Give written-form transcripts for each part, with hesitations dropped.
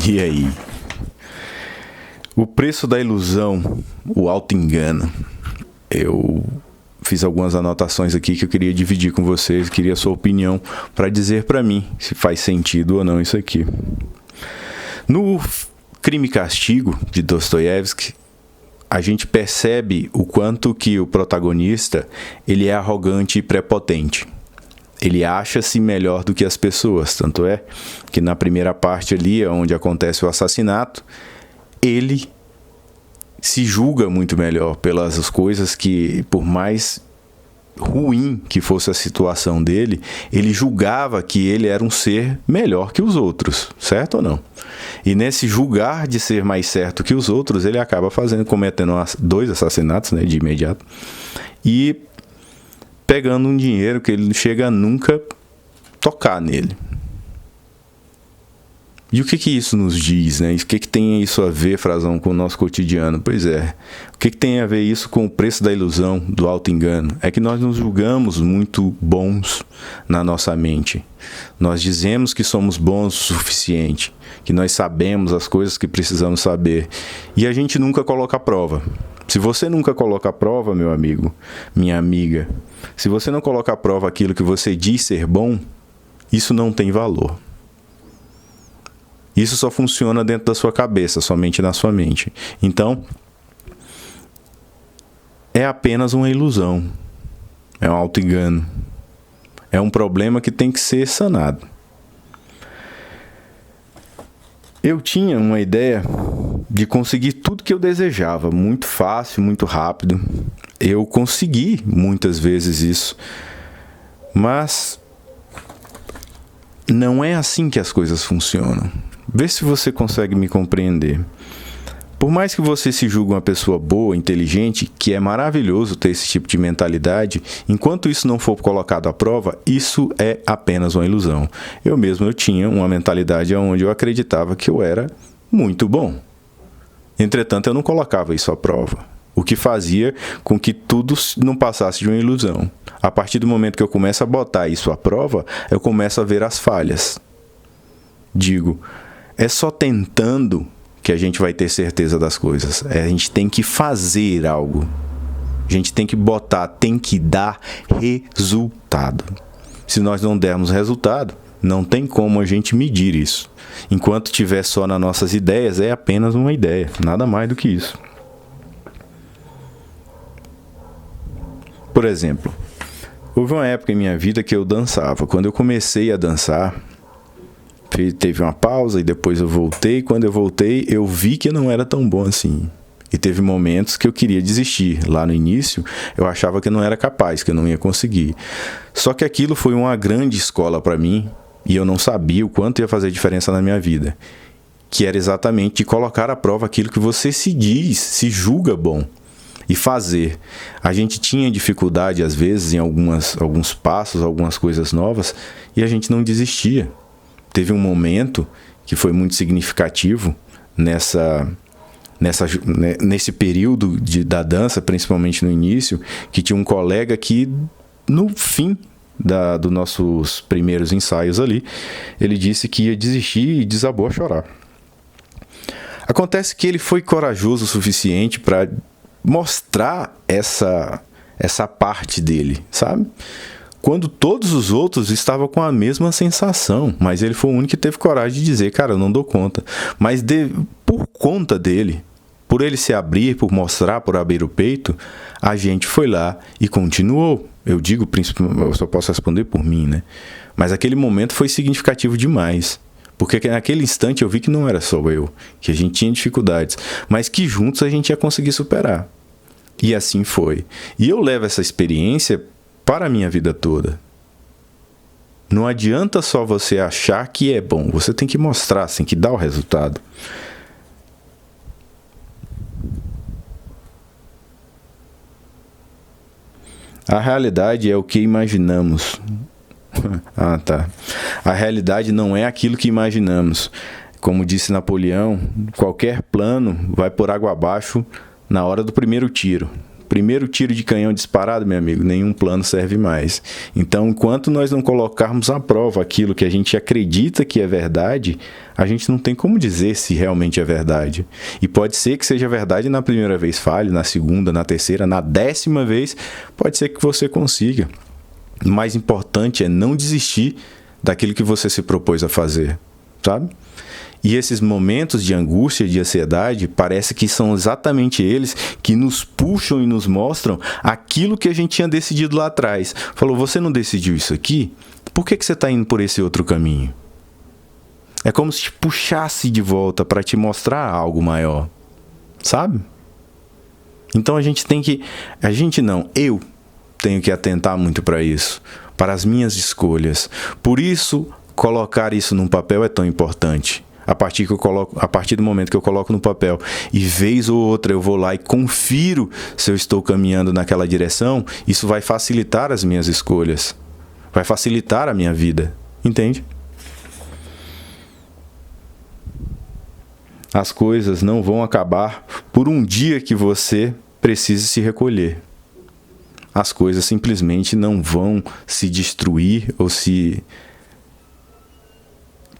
E aí? O preço da ilusão, o auto-engano. Eu fiz algumas anotações aqui que eu queria dividir com vocês, queria a sua opinião para dizer para mim se faz sentido ou não isso aqui. No Crime e Castigo, de Dostoiévski, a gente percebe o quanto que o protagonista ele é arrogante e prepotente. Ele acha-se melhor do que as pessoas, tanto é que na primeira parte ali, onde acontece o assassinato, ele se julga muito melhor pelas coisas que, por mais ruim que fosse a situação dele, ele julgava que ele era um ser melhor que os outros, certo ou não? E nesse julgar de ser mais certo que os outros, ele acaba cometendo 2 assassinatos, né, de imediato, e pegando um dinheiro que ele não chega a nunca tocar nele. E o que isso nos diz, né? O que tem isso a ver, Frazão, com o nosso cotidiano? Pois é. O que tem a ver isso com o preço da ilusão, do auto-engano? É que nós nos julgamos muito bons na nossa mente. Nós dizemos que somos bons o suficiente, que nós sabemos as coisas que precisamos saber. E a gente nunca coloca a prova. Se você nunca coloca a prova, meu amigo, minha amiga, se você não coloca a prova aquilo que você diz ser bom, isso não tem valor. Isso só funciona dentro da sua cabeça, somente na sua mente. Então, é apenas uma ilusão. É um auto-engano. É um problema que tem que ser sanado. Eu tinha uma ideia de conseguir tudo que eu desejava, muito fácil, muito rápido. Eu consegui muitas vezes isso. Mas não é assim que as coisas funcionam. Vê se você consegue me compreender. Por mais que você se julgue uma pessoa boa, inteligente, que é maravilhoso ter esse tipo de mentalidade, enquanto isso não for colocado à prova, isso é apenas uma ilusão. Eu tinha uma mentalidade onde eu acreditava que eu era muito bom. Entretanto, eu não colocava isso à prova, o que fazia com que tudo não passasse de uma ilusão. A partir do momento que eu começo a botar isso à prova, eu começo a ver as falhas. Digo, é só tentando que a gente vai ter certeza das coisas. A gente tem que fazer algo. A gente tem que botar, tem que dar resultado. Se nós não dermos resultado, não tem como a gente medir isso. Enquanto tiver só nas nossas ideias, é apenas uma ideia. Nada mais do que isso. Por exemplo, houve uma época em minha vida que eu dançava. Quando eu comecei a dançar, teve uma pausa e depois eu voltei. Quando eu voltei, eu vi que não era tão bom assim. E teve momentos que eu queria desistir. Lá no início, eu achava que eu não era capaz, que eu não ia conseguir. Só que aquilo foi uma grande escola para mim e eu não sabia o quanto ia fazer diferença na minha vida. Que era exatamente de colocar à prova aquilo que você se diz, se julga bom. E fazer. A gente tinha dificuldade, às vezes, em alguns passos, algumas coisas novas, e a gente não desistia. Teve um momento que foi muito significativo nesse período da dança, principalmente no início, que tinha um colega que, no fim dos nossos primeiros ensaios ali, ele disse que ia desistir e desabou a chorar. Acontece que ele foi corajoso o suficiente para mostrar essa parte dele, sabe? Quando todos os outros estavam com a mesma sensação, mas ele foi o único que teve coragem de dizer, cara, eu não dou conta. Mas por conta dele, por ele se abrir, por mostrar, por abrir o peito, a gente foi lá e continuou. Eu digo, eu só posso responder por mim, né? Mas aquele momento foi significativo demais. Porque naquele instante eu vi que não era só eu, que a gente tinha dificuldades, mas que juntos a gente ia conseguir superar. E assim foi. E eu levo essa experiência para a minha vida toda. Não adianta só você achar que é bom. Você tem que mostrar, tem que dar o resultado. A realidade é o que imaginamos. Ah, tá. A realidade não é aquilo que imaginamos. Como disse Napoleão, qualquer plano vai por água abaixo na hora do primeiro tiro. primeiro tiro de canhão disparado, meu amigo, nenhum plano serve mais. Então, enquanto nós não colocarmos à prova aquilo que a gente acredita que é verdade, a gente não tem como dizer se realmente é verdade. E pode ser que seja verdade na primeira vez, falhe, na segunda, na terceira, na 10ª vez, pode ser que você consiga. O mais importante é não desistir daquilo que você se propôs a fazer, sabe? E esses momentos de angústia, de ansiedade, parece que são exatamente eles que nos puxam e nos mostram aquilo que a gente tinha decidido lá atrás. Falou, você não decidiu isso aqui? Por que você está indo por esse outro caminho? É como se te puxasse de volta para te mostrar algo maior, sabe? Então eu tenho que atentar muito para isso, para as minhas escolhas. Por isso, colocar isso num papel é tão importante. A partir do momento que eu coloco no papel e vez ou outra eu vou lá e confiro se eu estou caminhando naquela direção, isso vai facilitar as minhas escolhas, vai facilitar a minha vida, entende? As coisas não vão acabar por um dia que você precise se recolher. As coisas simplesmente não vão se destruir ou se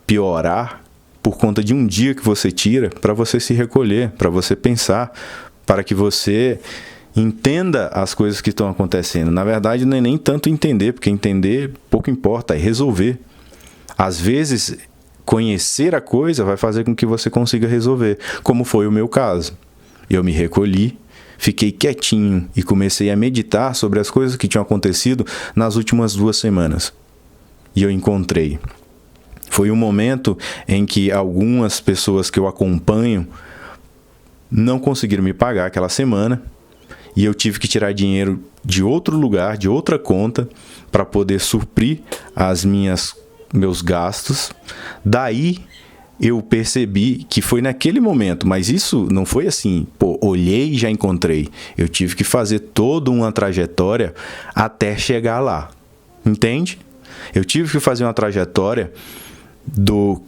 piorar por conta de um dia que você tira para você se recolher, para você pensar, para que você entenda as coisas que estão acontecendo. Na verdade, não é nem tanto entender, porque entender pouco importa, é resolver. Às vezes, conhecer a coisa vai fazer com que você consiga resolver, como foi o meu caso. Eu me recolhi, fiquei quietinho e comecei a meditar sobre as coisas que tinham acontecido nas últimas 2 semanas. E eu encontrei. Foi um momento em que algumas pessoas que eu acompanho não conseguiram me pagar aquela semana e eu tive que tirar dinheiro de outro lugar, de outra conta, para poder suprir meus gastos. Daí eu percebi que foi naquele momento, mas isso não foi assim, olhei e já encontrei. Eu tive que fazer toda uma trajetória até chegar lá, entende? Eu tive que fazer uma trajetória do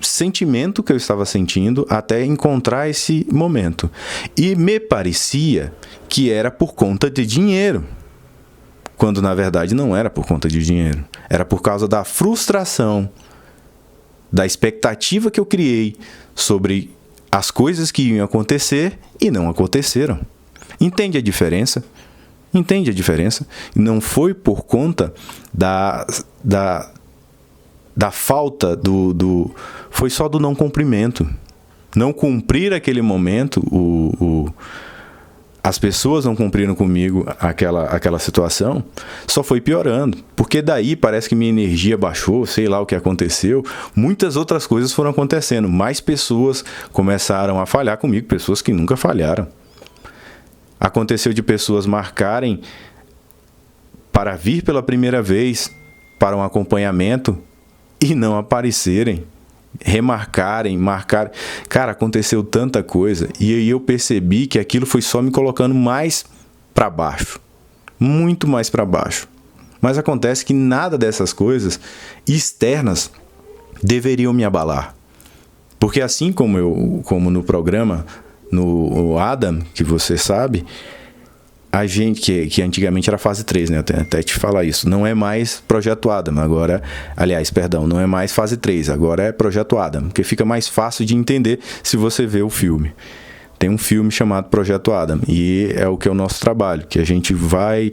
sentimento que eu estava sentindo até encontrar esse momento. E me parecia que era por conta de dinheiro, quando na verdade não era por conta de dinheiro. Era por causa da frustração, da expectativa que eu criei sobre as coisas que iam acontecer e não aconteceram. Entende a diferença? Entende a diferença? Não foi por conta da falta foi só do não cumprimento. Não cumprir aquele momento, as pessoas não cumpriram comigo aquela situação, só foi piorando. Porque daí parece que minha energia baixou, sei lá o que aconteceu. Muitas outras coisas foram acontecendo. Mais pessoas começaram a falhar comigo, pessoas que nunca falharam. Aconteceu de pessoas marcarem para vir pela primeira vez para um acompanhamento e não aparecerem, remarcarem, marcarem. Cara, aconteceu tanta coisa e aí eu percebi que aquilo foi só me colocando mais para baixo, muito mais para baixo. Mas acontece que nada dessas coisas externas deveriam me abalar, porque assim como no programa, no Adam, que você sabe, a gente, que antigamente era fase 3, né? Até te falar isso. Não é mais Projeto Adam, agora... Aliás, perdão, não é mais fase 3, agora é Projeto Adam, porque fica mais fácil de entender se você vê o filme. Tem um filme chamado Projeto Adam, e é o que é o nosso trabalho, que a gente vai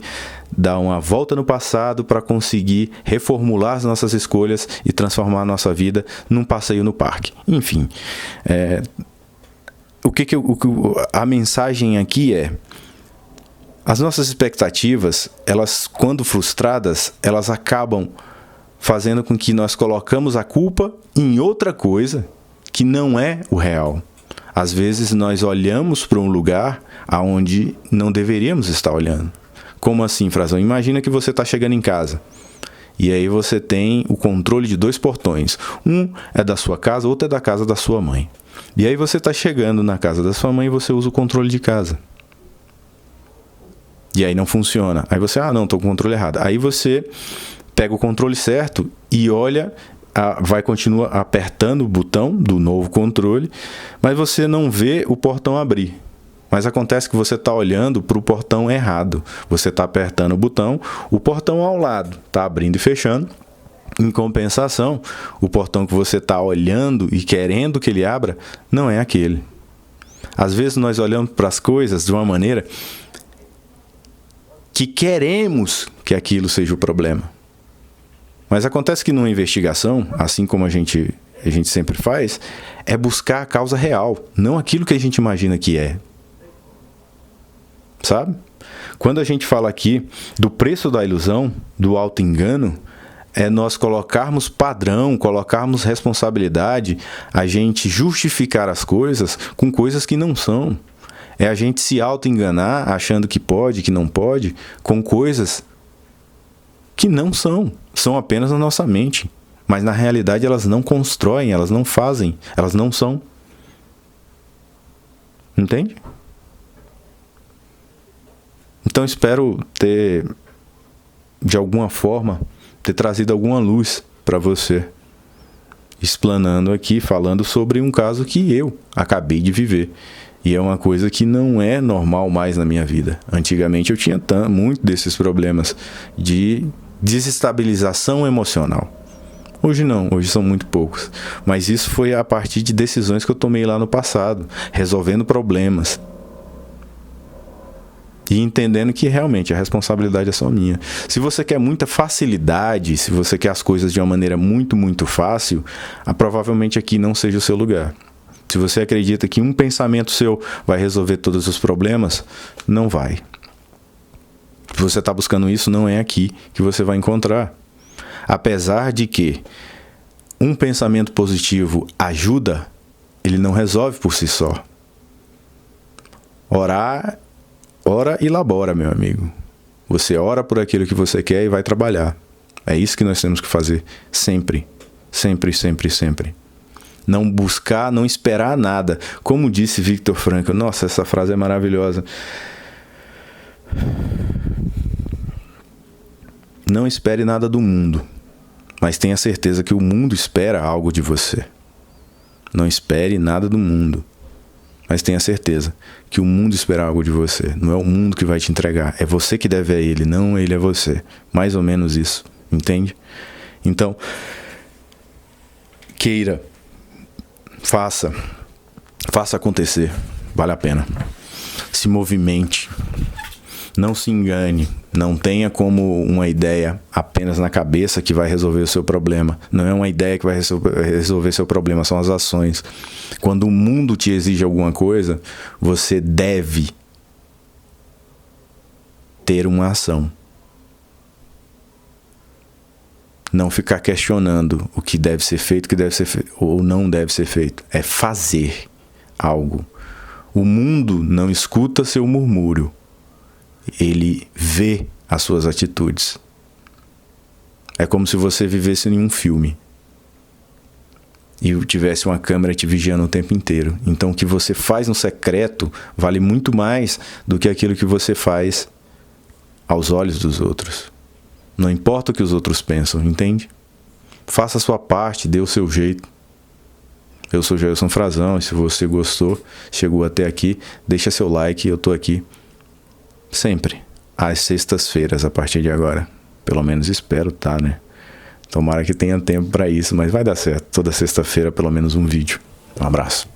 dar uma volta no passado para conseguir reformular as nossas escolhas e transformar a nossa vida num passeio no parque. Enfim, a mensagem aqui é: as nossas expectativas, elas, quando frustradas, elas acabam fazendo com que nós colocamos a culpa em outra coisa que não é o real. Às vezes nós olhamos para um lugar aonde não deveríamos estar olhando. Como assim, Frazão? Imagina que você está chegando em casa e aí você tem o controle de 2 portões. Um é da sua casa, outro é da casa da sua mãe. E aí você está chegando na casa da sua mãe e você usa o controle de casa. E aí não funciona. Aí você, não, estou com o controle errado. Aí você pega o controle certo e olha, continua apertando o botão do novo controle, mas você não vê o portão abrir. Mas acontece que você está olhando para o portão errado. Você está apertando o botão, o portão ao lado está abrindo e fechando. Em compensação, o portão que você está olhando e querendo que ele abra não é aquele. Às vezes nós olhamos para as coisas de uma maneira que queremos que aquilo seja o problema. Mas acontece que numa investigação, assim como a gente sempre faz, é buscar a causa real, não aquilo que a gente imagina que é. Sabe? Quando a gente fala aqui do preço da ilusão, do auto-engano, é nós colocarmos padrão, colocarmos responsabilidade, a gente justificar as coisas com coisas que não são. É a gente se auto-enganar, achando que pode, que não pode, com coisas que não são. São apenas na nossa mente. Mas na realidade elas não constroem, elas não fazem, elas não são. Entende? Então espero ter, de alguma forma, ter trazido alguma luz para você. Explanando aqui, falando sobre um caso que eu acabei de viver. E é uma coisa que não é normal mais na minha vida. Antigamente eu tinha muito desses problemas de desestabilização emocional. Hoje não, hoje são muito poucos. Mas isso foi a partir de decisões que eu tomei lá no passado, resolvendo problemas. E entendendo que realmente a responsabilidade é só minha. Se você quer muita facilidade, se você quer as coisas de uma maneira muito, muito fácil, provavelmente aqui não seja o seu lugar. Se você acredita que um pensamento seu vai resolver todos os problemas, não vai. Se você está buscando isso, não é aqui que você vai encontrar. Apesar de que um pensamento positivo ajuda, ele não resolve por si só. Ora e labora, meu amigo. Você ora por aquilo que você quer e vai trabalhar. É isso que nós temos que fazer sempre. Sempre, sempre, sempre. Não buscar, não esperar nada. Como disse Viktor Frankl, nossa, essa frase é maravilhosa. Não espere nada do mundo, mas tenha certeza que o mundo espera algo de você. Não espere nada do mundo, mas tenha certeza que o mundo espera algo de você. Não é o mundo que vai te entregar, é você que deve a ele, não ele a você. Mais ou menos isso, entende? Então, queira, faça acontecer, vale a pena. Se movimente, não se engane, não tenha como uma ideia apenas na cabeça que vai resolver o seu problema. Não é uma ideia que vai resolver seu problema, são as ações. Quando o mundo te exige alguma coisa, você deve ter uma ação. Não ficar questionando o que deve ser feito, o que deve ser feito ou não deve ser feito. É fazer algo. O mundo não escuta seu murmúrio. Ele vê as suas atitudes. É como se você vivesse em um filme e tivesse uma câmera te vigiando o tempo inteiro. Então o que você faz no secreto vale muito mais do que aquilo que você faz aos olhos dos outros. Não importa o que os outros pensam, entende? Faça a sua parte, dê o seu jeito. Eu sou Jailson Frazão e se você gostou, chegou até aqui, deixa seu like, eu tô aqui sempre, às sextas-feiras, a partir de agora. Pelo menos espero, tá, né? Tomara que tenha tempo para isso, mas vai dar certo. Toda sexta-feira, pelo menos um vídeo. Um abraço.